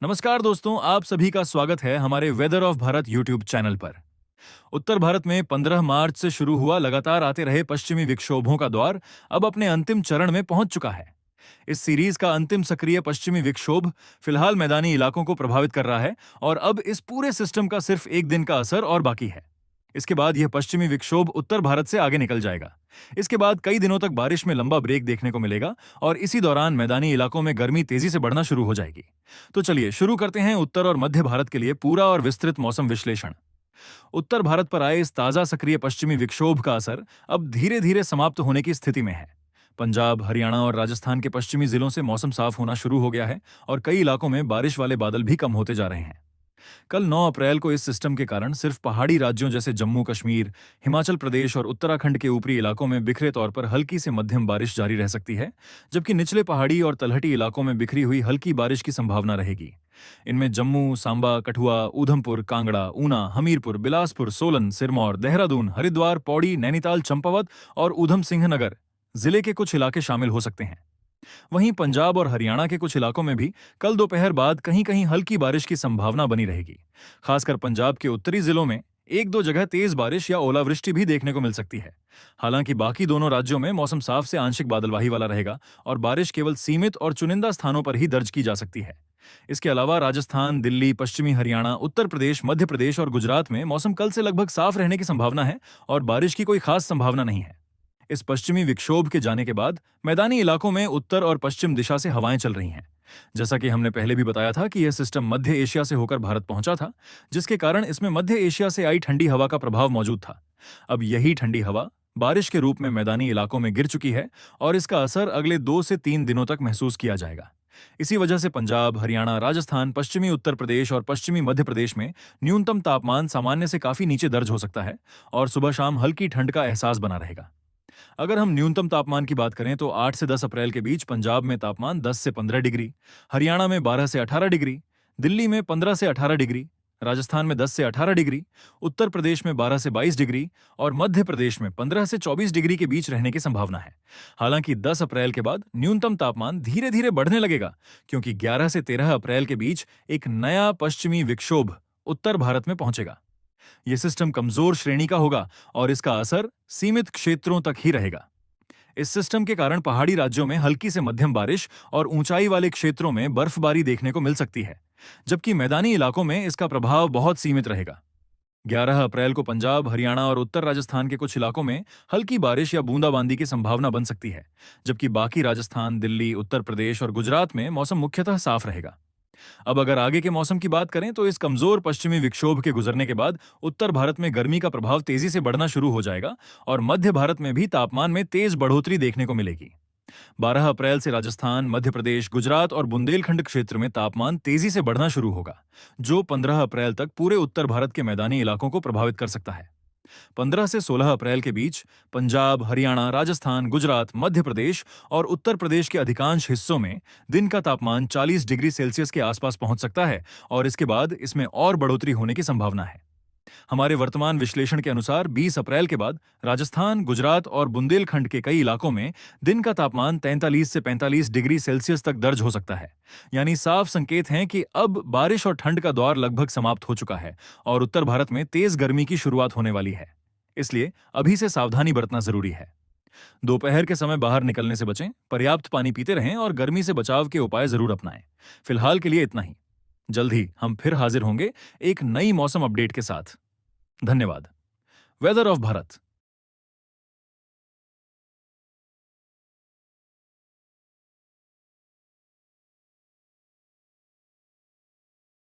नमस्कार दोस्तों, आप सभी का स्वागत है हमारे weather of Bharat YouTube channel पर। उत्तर भारत में 15 मार्च से शुरू हुआ लगातार आते रहे पश्चिमी विक्षोभों का दौर अब अपने अंतिम चरण में पहुंच चुका है। इस सीरीज का अंतिम सक्रिय पश्चिमी विक्षोभ फिलहाल मैदानी इलाकों को प्रभावित कर रहा है और अब इस पूरे सिस्टम का सिर्फ एक दिन का असर और बाकी है। इसके बाद यह पश्चिमी विक्षोभ उत्तर भारत से आगे निकल जाएगा। इसके बाद कई दिनों तक बारिश में लंबा ब्रेक देखने को मिलेगा और इसी दौरान मैदानी इलाकों में गर्मी तेजी से बढ़ना शुरू हो जाएगी। तो चलिए शुरू करते हैं उत्तर और मध्य भारत के लिए पूरा और विस्तृत मौसम विश्लेषण। उत्तर भारत पर आए इस ताजा सक्रिय पश्चिमी विक्षोभ का असर अब धीरे धीरे समाप्त होने की स्थिति में है। पंजाब, हरियाणा और राजस्थान के पश्चिमी जिलों से मौसम साफ होना शुरू हो गया है और कई इलाकों में बारिश वाले बादल भी कम होते जा रहे हैं। कल 9 अप्रैल को इस सिस्टम के कारण सिर्फ पहाड़ी राज्यों जैसे जम्मू कश्मीर, हिमाचल प्रदेश और उत्तराखंड के ऊपरी इलाकों में बिखरे तौर पर हल्की से मध्यम बारिश जारी रह सकती है, जबकि निचले पहाड़ी और तलहटी इलाकों में बिखरी हुई हल्की बारिश की संभावना रहेगी। इनमें जम्मू, सांबा, कठुआ, ऊधमपुर, कांगड़ा, ऊना, हमीरपुर, बिलासपुर, सोलन, सिरमौर, देहरादून, हरिद्वार, पौड़ी, नैनीताल, चंपावत और ऊधम सिंह नगर जिले के कुछ इलाके शामिल हो सकते हैं। वहीं पंजाब और हरियाणा के कुछ इलाकों में भी कल दोपहर बाद कहीं कहीं हल्की बारिश की संभावना बनी रहेगी। खासकर पंजाब के उत्तरी जिलों में एक दो जगह तेज बारिश या ओलावृष्टि भी देखने को मिल सकती है। हालांकि बाकी दोनों राज्यों में मौसम साफ से आंशिक बादलवाही वाला रहेगा और बारिश केवल सीमित और चुनिंदा स्थानों पर ही दर्ज की जा सकती है। इसके अलावा राजस्थान, दिल्ली, पश्चिमी हरियाणा, उत्तर प्रदेश, मध्य प्रदेश और गुजरात में मौसम कल से लगभग साफ रहने की संभावना है और बारिश की कोई खास संभावना नहीं है। इस पश्चिमी विक्षोभ के जाने के बाद मैदानी इलाकों में उत्तर और पश्चिम दिशा से हवाएं चल रही हैं। जैसा कि हमने पहले भी बताया था कि यह सिस्टम मध्य एशिया से होकर भारत पहुंचा था, जिसके कारण इसमें मध्य एशिया से आई ठंडी हवा का प्रभाव मौजूद था। अब यही ठंडी हवा बारिश के रूप में मैदानी इलाकों में गिर चुकी है और इसका असर अगले 2 से 3 दिनों तक महसूस किया जाएगा। इसी वजह से पंजाब, हरियाणा, राजस्थान, पश्चिमी उत्तर प्रदेश और पश्चिमी मध्य प्रदेश में न्यूनतम तापमान सामान्य से काफी नीचे दर्ज हो सकता है और सुबह शाम हल्की ठंड का एहसास बना रहेगा। अगर हम न्यूनतम तापमान की बात करें तो 8 से 10 अप्रैल के बीच पंजाब में तापमान 10 से 15 डिग्री, हरियाणा में 12 से 18 डिग्री, दिल्ली में 15 से 18 डिग्री, राजस्थान में 10 से 18 डिग्री, उत्तर प्रदेश में 12 से 22 डिग्री और मध्य प्रदेश में 15 से 24 डिग्री के बीच रहने की संभावना है। हालांकि 10 अप्रैल के बाद न्यूनतम तापमान धीरे धीरे बढ़ने लगेगा, क्योंकि 11 से 13 अप्रैल के बीच एक नया पश्चिमी विक्षोभ उत्तर भारत में पहुंचेगा। यह सिस्टम कमजोर श्रेणी का होगा और इसका असर सीमित क्षेत्रों तक ही रहेगा। इस सिस्टम के कारण पहाड़ी राज्यों में हल्की से मध्यम बारिश और ऊंचाई वाले क्षेत्रों में बर्फबारी देखने को मिल सकती है, जबकि मैदानी इलाकों में इसका प्रभाव बहुत सीमित रहेगा। 11 अप्रैल को पंजाब, हरियाणा और उत्तर राजस्थान के कुछ इलाकों में हल्की बारिश या बूंदाबांदी की संभावना बन सकती है, जबकि बाकी राजस्थान, दिल्ली, उत्तर प्रदेश और गुजरात में मौसम मुख्यतः साफ रहेगा। अब अगर आगे के मौसम की बात करें तो इस कमजोर पश्चिमी विक्षोभ के गुजरने के बाद उत्तर भारत में गर्मी का प्रभाव तेजी से बढ़ना शुरू हो जाएगा और मध्य भारत में भी तापमान में तेज बढ़ोतरी देखने को मिलेगी। 12 अप्रैल से राजस्थान, मध्य प्रदेश, गुजरात और बुंदेलखंड क्षेत्र में तापमान तेजी से बढ़ना शुरू होगा, जो 15 अप्रैल तक पूरे उत्तर भारत के मैदानी इलाकों को प्रभावित कर सकता है। 15 से 16 अप्रैल के बीच पंजाब, हरियाणा, राजस्थान, गुजरात, मध्य प्रदेश और उत्तर प्रदेश के अधिकांश हिस्सों में दिन का तापमान 40 डिग्री सेल्सियस के आसपास पहुंच सकता है और इसके बाद इसमें और बढ़ोतरी होने की संभावना है। हमारे वर्तमान विश्लेषण के अनुसार 20 अप्रैल के बाद राजस्थान, गुजरात और बुंदेलखंड के कई इलाकों में दिन का तापमान 43 से 45 डिग्री सेल्सियस तक दर्ज हो सकता है। यानी साफ संकेत हैं कि अब बारिश और ठंड का दौर लगभग समाप्त हो चुका है और उत्तर भारत में तेज गर्मी की शुरुआत होने वाली है। इसलिए अभी से सावधानी बरतना जरूरी है। दोपहर के समय बाहर निकलने से बचें, पर्याप्त पानी पीते रहें और गर्मी से बचाव के उपाय जरूर अपनाएं। फिलहाल के लिए इतना ही। जल्द ही हम फिर हाजिर होंगे एक नई मौसम अपडेट के साथ। धन्यवाद। Weather of Bharat.